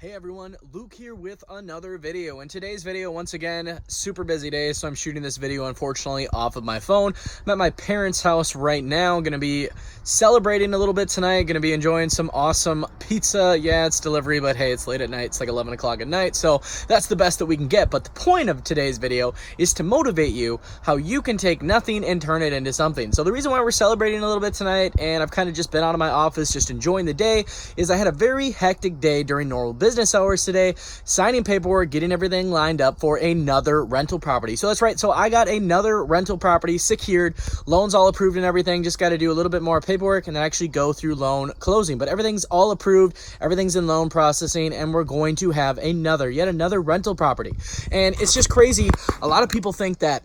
Hey everyone, Luke here with another video. In today's video, once again, super busy day, so I'm shooting this video unfortunately off of my phone. I'm at my parents' house right now, gonna be celebrating a little bit tonight, gonna be enjoying some awesome pizza. Yeah, it's delivery, but hey, it's late at night, it's like 11 o'clock at night, so that's the best that we can get. But the point of today's video is to motivate you how you can take nothing and turn it into something. So the reason why we're celebrating a little bit tonight, and I've kind of just been out of my office just enjoying the day, is I had a very hectic day during normal business hours today, signing paperwork, getting everything lined up for another rental property. So that's right, so I got another rental property secured, loans all approved and everything, just got to do a little bit more paperwork and then actually go through loan closing. But everything's all approved, everything's in loan processing, and we're going to have yet another rental property. And it's just crazy. A lot of people think that,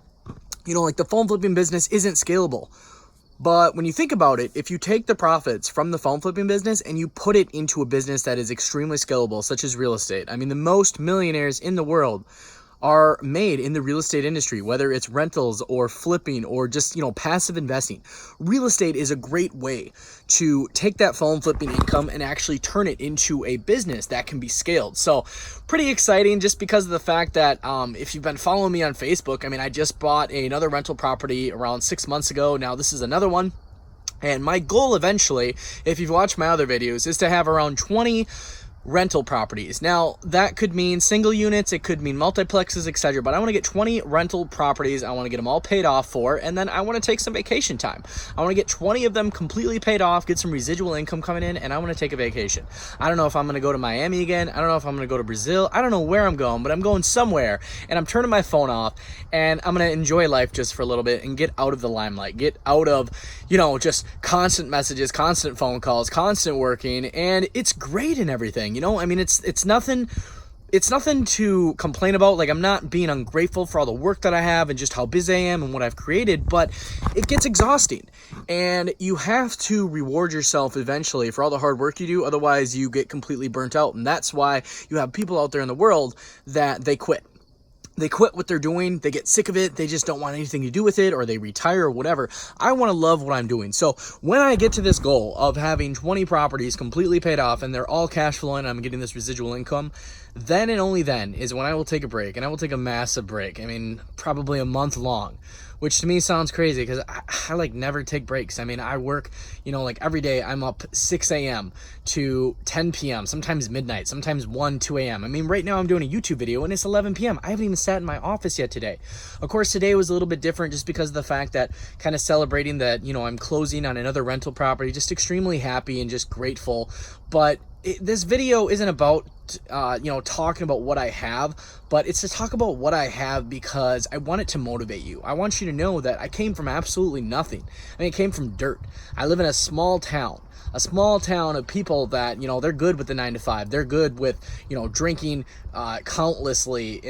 like the phone flipping business isn't scalable. But when you think about it, if you take the profits from the phone flipping business and you put it into a business that is extremely scalable, such as real estate, I mean, the most millionaires in the world are made in the real estate industry, whether it's rentals or flipping or just, passive investing. Real estate is a great way to take that phone flipping income and actually turn it into a business that can be scaled. So pretty exciting just because of the fact that if you've been following me on Facebook, I mean, I just bought another rental property around 6 months ago. Now this is another one. And my goal eventually, if you've watched my other videos, is to have around 20 rental properties. Now that could mean single units, it could mean multiplexes, etc. But I want to get 20 rental properties. I want to get them all paid off for, and then I want to take some vacation time. I want to get 20 of them completely paid off, get some residual income coming in, and I want to take a vacation. I don't know if I'm going to go to Miami again. I don't know if I'm going to go to Brazil. I don't know where I'm going, but I'm going somewhere, and I'm turning my phone off, and I'm going to enjoy life just for a little bit and get out of the limelight, get out of, just constant messages, constant phone calls, constant working, and it's great and everything. I mean, it's nothing to complain about. Like, I'm not being ungrateful for all the work that I have and just how busy I am and what I've created, but it gets exhausting, and you have to reward yourself eventually for all the hard work you do. Otherwise you get completely burnt out, and that's why you have people out there in the world that they quit what they're doing, they get sick of it, they just don't want anything to do with it, or they retire or whatever. I want to love what I'm doing. So when I get to this goal of having 20 properties completely paid off and they're all cash flowing, I'm getting this residual income, then and only then is when I will take a break, and I will take a massive break. I mean, probably a month long, which to me sounds crazy because I never take breaks. I mean, I work, every day I'm up 6 a.m. to 10 p.m., sometimes midnight, sometimes 1, 2 a.m. I mean, right now I'm doing a YouTube video and it's 11 p.m. I haven't even sat in my office yet today. Of course, today was a little bit different just because of the fact that kind of celebrating that, I'm closing on another rental property, just extremely happy and just grateful. But this video isn't about talking about what I have, but it's to talk about what I have because I want it to motivate you. I want you to know that I came from absolutely nothing. I mean, I came from dirt. I live in a small town of people that, they're good with the 9 to 5. They're good with, drinking countlessly,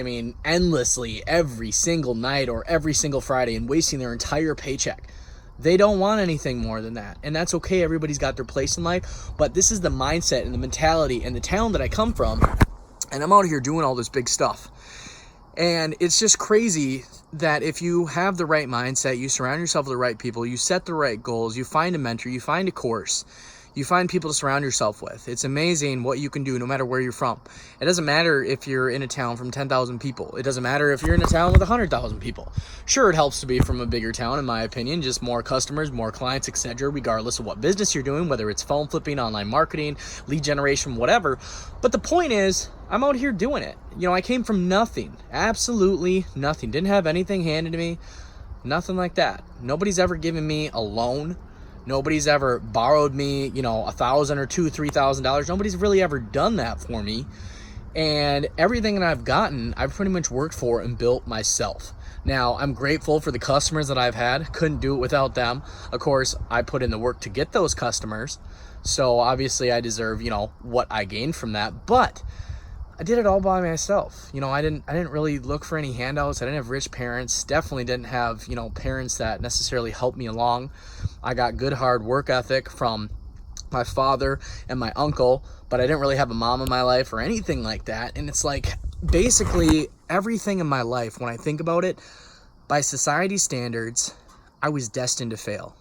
endlessly every single night or every single Friday and wasting their entire paycheck. They don't want anything more than that, and that's okay. Everybody's got their place in life, but this is the mindset and the mentality and the town that I come from, and I'm out here doing all this big stuff. And it's just crazy that if you have the right mindset, you surround yourself with the right people, you set the right goals, you find a mentor, you find a course, you find people to surround yourself with. It's amazing what you can do no matter where you're from. It doesn't matter if you're in a town from 10,000 people. It doesn't matter if you're in a town with 100,000 people. Sure, it helps to be from a bigger town, in my opinion, just more customers, more clients, etc., regardless of what business you're doing, whether it's phone flipping, online marketing, lead generation, whatever. But the point is, I'm out here doing it. I came from nothing, absolutely nothing. Didn't have anything handed to me, nothing like that. Nobody's ever given me a loan. Nobody's ever borrowed me, $1,000 or $2,000, $3,000. Nobody's really ever done that for me. And everything that I've gotten, I've pretty much worked for and built myself. Now, I'm grateful for the customers that I've had. Couldn't do it without them. Of course, I put in the work to get those customers. So obviously I deserve, what I gained from that. But I did it all by myself. I didn't really look for any handouts. I didn't have rich parents. Definitely didn't have, parents that necessarily helped me along. I got good hard work ethic from my father and my uncle, but I didn't really have a mom in my life or anything like that. And it's like basically everything in my life, when I think about it, by society standards, I was destined to fail.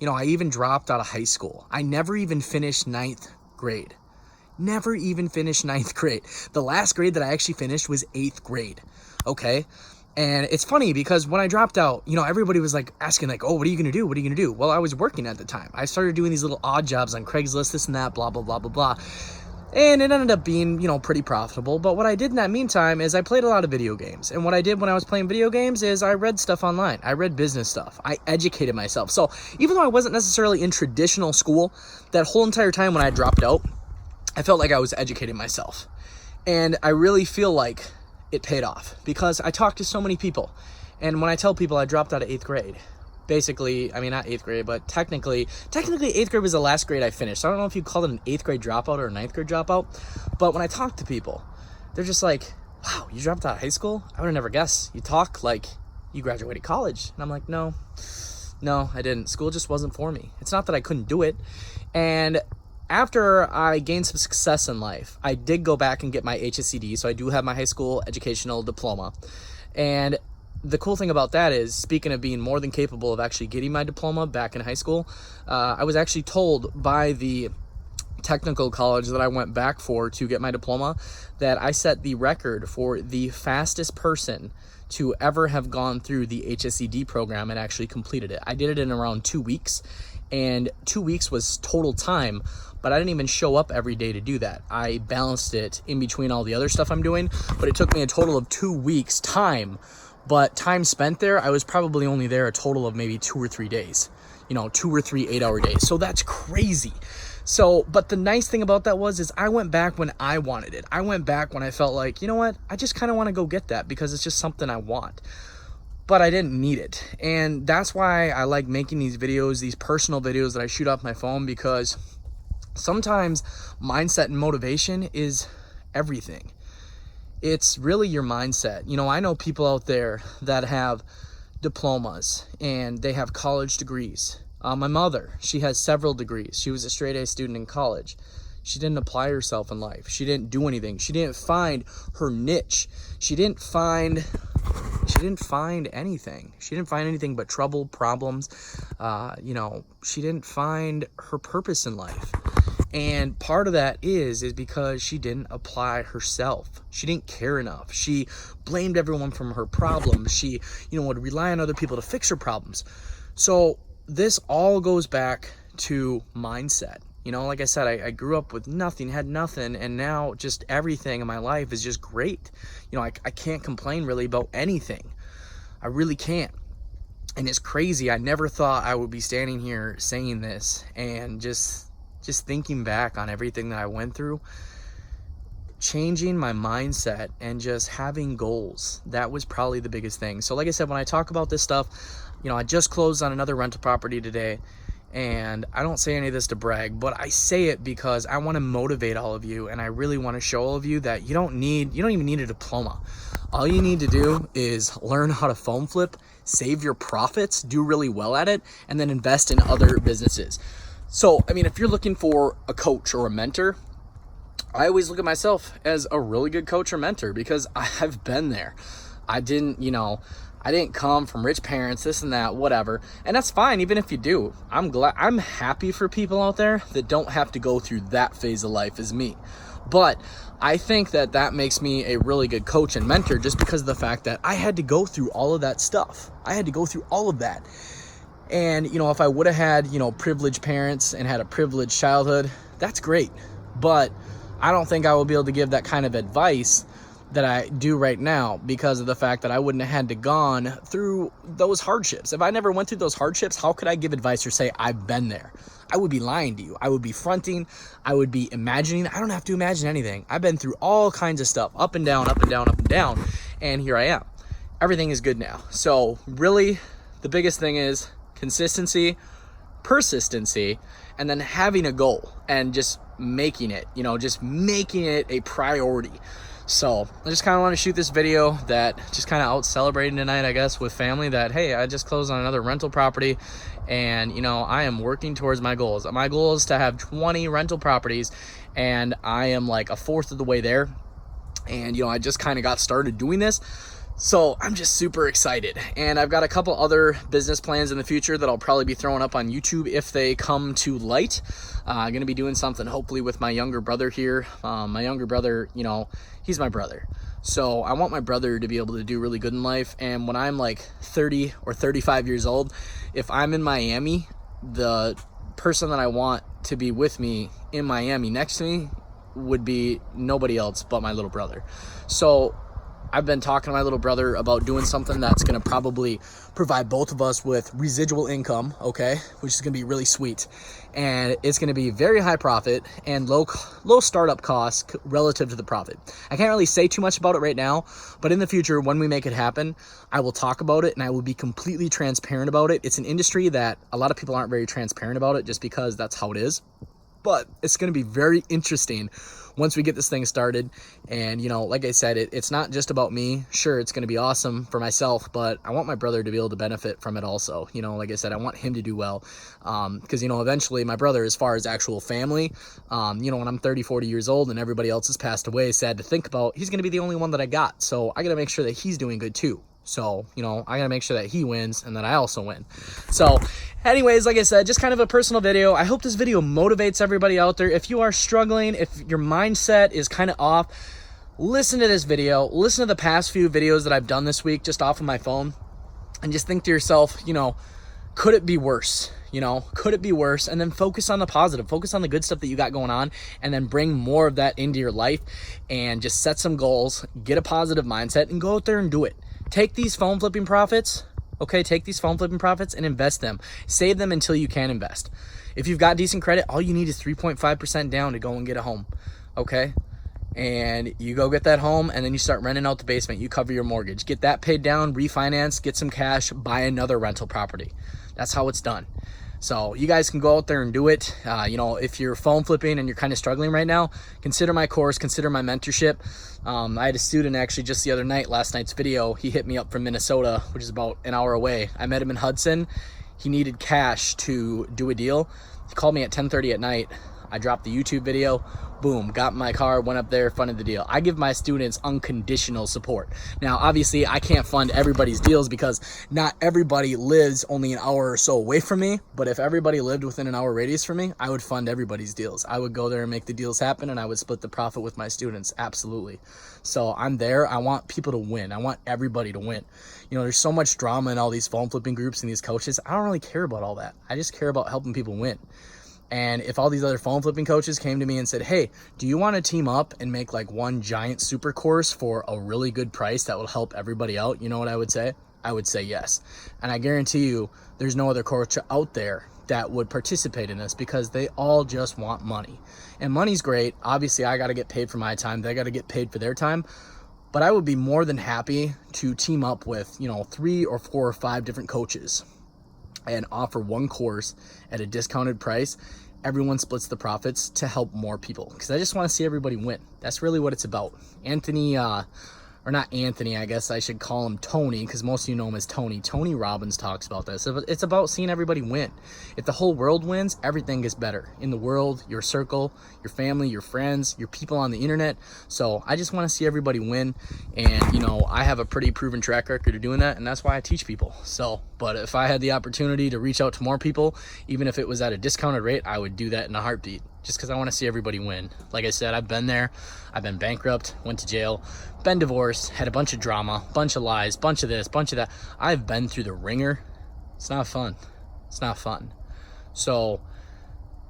I even dropped out of high school. I never even finished 9th grade. Never even finished ninth grade. The last grade that I actually finished was 8th grade. Okay. And it's funny because when I dropped out, you know, everybody was like asking like, oh, what are you going to do? What are you going to do? Well, I was working at the time. I started doing these little odd jobs on Craigslist, this and that, blah, blah, blah, blah, blah. And it ended up being, you know, pretty profitable. But what I did in that meantime is I played a lot of video games. And what I did when I was playing video games is I read stuff online. I read business stuff. I educated myself. So even though I wasn't necessarily in traditional school, that whole entire time when I dropped out, I felt like I was educating myself. And I really feel like it paid off because I talked to so many people. And when I tell people I dropped out of 8th grade, basically, I mean, not 8th grade, but technically 8th grade was the last grade I finished. So I don't know if you call it an 8th grade dropout or a 9th grade dropout. But when I talk to people, they're just like, wow, you dropped out of high school? I would have never guessed. You talk like you graduated college. And I'm like, no, I didn't. School just wasn't for me. It's not that I couldn't do it. And after I gained some success in life, I did go back and get my HSCD. So I do have my high school educational diploma. And the cool thing about that is, speaking of being more than capable of actually getting my diploma back in high school, I was actually told by the technical college that I went back for to get my diploma that I set the record for the fastest person to ever have gone through the HSCD program and actually completed it. I did it in around 2 weeks, and 2 weeks was total time, but I didn't even show up every day to do that. I balanced it in between all the other stuff I'm doing, but it took me a total of 2 weeks time. But time spent there, I was probably only there a total of maybe 2 or 3 days, you know, 2 or 3 8-hour days. So that's crazy. So, but the nice thing about that is I went back when I wanted it. I went back when I felt like, you know what, I just kind of want to go get that because it's just something I want. But I didn't need it. And that's why I like making these videos, these personal videos that I shoot off my phone, because sometimes mindset and motivation is everything. It's really your mindset. You know, I know people out there that have diplomas and they have college degrees. My mother, she has several degrees. She was a straight A student in college. She didn't apply herself in life. She didn't do anything. She didn't find her niche. She didn't find anything. She didn't find anything but trouble, problems. You know, she didn't find her purpose in life. And part of that is because she didn't apply herself. She didn't care enough. She blamed everyone from her problems. She, you know, would rely on other people to fix her problems. So this all goes back to mindset. You know, like I said, I grew up with nothing, had nothing, and now just everything in my life is just great. You know, I can't complain really about anything. I really can't. And it's crazy. I never thought I would be standing here saying this, and just thinking back on everything that I went through, changing my mindset and just having goals. That was probably the biggest thing. So like I said, when I talk about this stuff, you know, I just closed on another rental property today, and I don't say any of this to brag, but I say it because I want to motivate all of you, and I really want to show all of you that you don't even need a diploma. All you need to do is learn how to phone flip, save your profits, do really well at it, and then invest in other businesses. So, I mean, if you're looking for a coach or a mentor, I always look at myself as a really good coach or mentor because I've been there. I didn't come from rich parents, this and that, whatever. And that's fine, even if you do. I'm happy for people out there that don't have to go through that phase of life as me. But I think that makes me a really good coach and mentor just because of the fact that I had to go through all of that stuff. I had to go through all of that. And, you know, if I would have had, you know, privileged parents and had a privileged childhood, that's great. But I don't think I will be able to give that kind of advice that I do right now because of the fact that I wouldn't have had to gone through those hardships. If I never went through those hardships, how could I give advice or say I've been there? I would be lying to you. I would be fronting. I would be imagining. I don't have to imagine anything. I've been through all kinds of stuff, up and down, up and down, up and down, and here I am. Everything is good now. So really, the biggest thing is consistency, persistency, and then having a goal and just making it, just making it a priority. So I just kind of want to shoot this video that just kind of out celebrating tonight, I guess, with family that, hey, I just closed on another rental property and, I am working towards my goals. My goal is to have 20 rental properties and I am like a fourth of the way there. And, I just kind of got started doing this. So I'm just super excited, and I've got a couple other business plans in the future that I'll probably be throwing up on YouTube if they come to light. I'm going to be doing something hopefully with my younger brother here. My younger brother, you know, he's my brother. So I want my brother to be able to do really good in life. And when I'm like 30 or 35 years old, if I'm in Miami, the person that I want to be with me in Miami next to me would be nobody else but my little brother. So I've been talking to my little brother about doing something that's going to probably provide both of us with residual income, okay, which is going to be really sweet. And it's going to be very high profit and low startup costs relative to the profit. I can't really say too much about it right now, but in the future, when we make it happen, I will talk about it and I will be completely transparent about it. It's an industry that a lot of people aren't very transparent about it just because that's how it is. But it's going to be very interesting once we get this thing started. And, you know, like I said, it's not just about me. Sure, it's going to be awesome for myself, but I want my brother to be able to benefit from it also. You know, like I said, I want him to do well. Because, you know, eventually my brother, as far as actual family, you know, when I'm 30, 40 years old and everybody else has passed away, sad to think about, he's going to be the only one that I got. So I got to make sure that he's doing good too. So, you know, I gotta make sure that he wins and that I also win. So anyways, like I said, just kind of a personal video. I hope this video motivates everybody out there. If you are struggling, if your mindset is kind of off, listen to this video, listen to the past few videos that I've done this week just off of my phone, and just think to yourself, you know, could it be worse? You know, could it be worse? And then focus on the positive, focus on the good stuff that you got going on, and then bring more of that into your life and just set some goals, get a positive mindset, and go out there and do it. Take these phone flipping profits, okay? Take these phone flipping profits and invest them. Save them until you can invest. If you've got decent credit, all you need is 3.5% down to go and get a home, okay? And you go get that home, and then you start renting out the basement. You cover your mortgage. Get that paid down, refinance, get some cash, buy another rental property. That's how it's done. So you guys can go out there and do it. You know, if you're phone flipping and you're kind of struggling right now, consider my course, consider my mentorship. I had a student actually just the other night, last night's video, he hit me up from Minnesota, which is about an hour away. I met him in Hudson. He needed cash to do a deal. He called me at 10:30 at night. I dropped the YouTube video, boom, got in my car, went up there, funded the deal. I give my students unconditional support. Now, obviously, I can't fund everybody's deals because not everybody lives only an hour or so away from me, but if everybody lived within an hour radius from me, I would fund everybody's deals. I would go there and make the deals happen, and I would split the profit with my students, absolutely. So I'm there. I want people to win. I want everybody to win. You know, there's so much drama in all these phone flipping groups and these coaches. I don't really care about all that. I just care about helping people win. And if all these other phone flipping coaches came to me and said, hey, do you want to team up and make like one giant super course for a really good price that will help everybody out? You know what I would say? I would say yes. And I guarantee you there's no other coach out there that would participate in this because they all just want money. And money's great. Obviously, I got to get paid for my time. They got to get paid for their time. But I would be more than happy to team up with, you know, 3 or 4 or 5 different coaches and offer one course at a discounted price. Everyone splits the profits to help more people because I just want to see everybody win. That's really what it's about. Anthony, or not Anthony, I guess I should call him Tony because most of you know him as Tony. Tony Robbins talks about this. It's about seeing everybody win. If the whole world wins, everything gets better. In the world, your circle, your family, your friends, your people on the internet. So I just want to see everybody win. And, you know, I have a pretty proven track record of doing that, and that's why I teach people. So, but if I had the opportunity to reach out to more people, even if it was at a discounted rate, I would do that in a heartbeat. Just because I want to see everybody win. Like I said, I've been there. I've been bankrupt, went to jail, been divorced, had a bunch of drama, bunch of lies, bunch of this, bunch of that. I've been through the ringer. It's not fun. It's not fun. So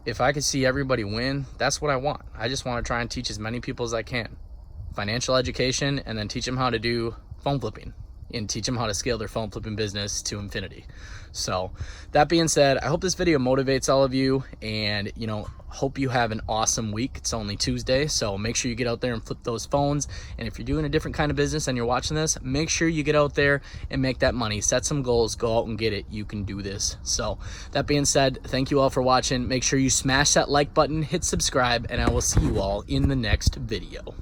if I could see everybody win, that's what I want. I just want to try and teach as many people as I can. Financial education, and then teach them how to do phone flipping and teach them how to scale their phone flipping business to infinity. So that being said, I hope this video motivates all of you, and, you know, hope you have an awesome week. It's only Tuesday, so make sure you get out there and flip those phones. And if you're doing a different kind of business and you're watching this, make sure you get out there and make that money. Set some goals, go out and get it. You can do this. So that being said, thank you all for watching. Make sure you smash that like button, hit subscribe, and I will see you all in the next video.